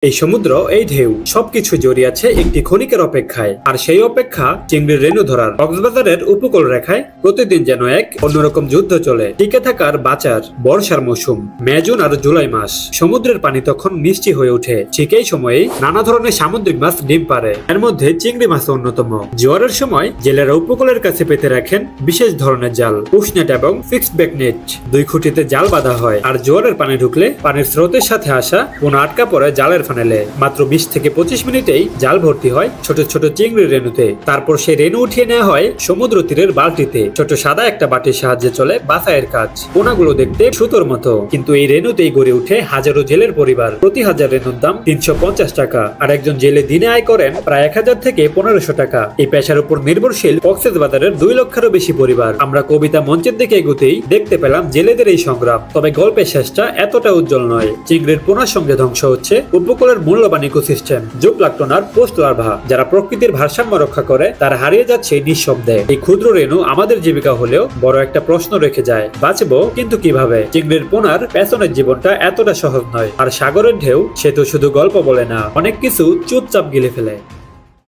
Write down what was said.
এই সমুদ্র, এই ঢেউ সবকিছু জড়িয়ে আছে একটি ক্ষণিকের অপেক্ষায়। আর সেই অপেক্ষা চিংড়ির রেণু ধরার। কক্সবাজারের উপকূল রেখায় প্রতিদিন যেন এক অন্যরকম যুদ্ধ চলে। টিকে থাকার বাঁচার বর্ষার মৌসুম, মে, জুন আর জুলাই মাস। সমুদ্রের পানি তখন মিষ্টি হয়ে ওঠে। ঠিক এই সময়ে নানা ধরনের সামুদ্রিক মাছ ডিম পারে। এর মধ্যে চিংড়ি মাছ অন্যতম। জোয়ারের সময় জেলেরা উপকূলের কাছে পেতে রাখেন বিশেষ ধরনের জাল, পুশনেট এবং ফিক্সড ব্যাক নেট। 2 খুঁটিতে জাল বাঁধা হয়। আর জোয়ারের পানি ঢুকলে পানির স্রোতের সাথে আসা কোনো আটকা পড়ে জালের ফানেলে। মাত্র 20 থেকে 25 মিনিটেই জাল ভর্তি হয় ছোট ছোট চিংড়ির রেণুতে। তারপর সেই রেণু উঠিয়ে নেওয়া হয় সমুদ্র তীরের বালতিতে। ছোট সাদা একটা বাটির সাহায্যে চলে বাছাইয়ের কাজ। পোনাগুলো দেখতে সুতোর মতো, কিন্তু এই রেণুতেই গড়ে উঠে হাজারো জেলের পরিবার। প্রতি হাজার রেণুর দাম 350 টাকা। আর একজন জেলে দিনে আয় করেন প্রায় 1000 থেকে 1500 টাকা। এই পেশার উপর নির্ভরশীল কক্সবাজারের 2 লক্ষেরও বেশি পরিবার। আমরা কবিতা মঞ্চের দিকে এগোতেই দেখতে পেলাম জেলেদের এই সংগ্রাম। তবে গল্পের শেষটা এতটা উজ্জ্বল নয়। চিংড়ির পোনার সঙ্গে ধ্বংস হচ্ছে উপকূলের মূল্যবান ইকোসিস্টেম, জুপ্লাঙ্কটন আর পোস্ট লার্ভা। যারা প্রকৃতির ভারসাম্য রক্ষা করে তারা হারিয়ে যাচ্ছে নিঃশব্দে। এই ক্ষুদ্র রেণু আমাদের জীবিকা হলেও বড় একটা প্রশ্ন রেখে যায়, বাঁচবো কিন্তু কিভাবে? চিংড়ির পোনার পেছনের জীবনটা এতটা সহজ নয়। আর সাগরের ঢেউ, সে তো শুধু গল্প বলে না, অনেক কিছু চুপচাপ গিলে ফেলে।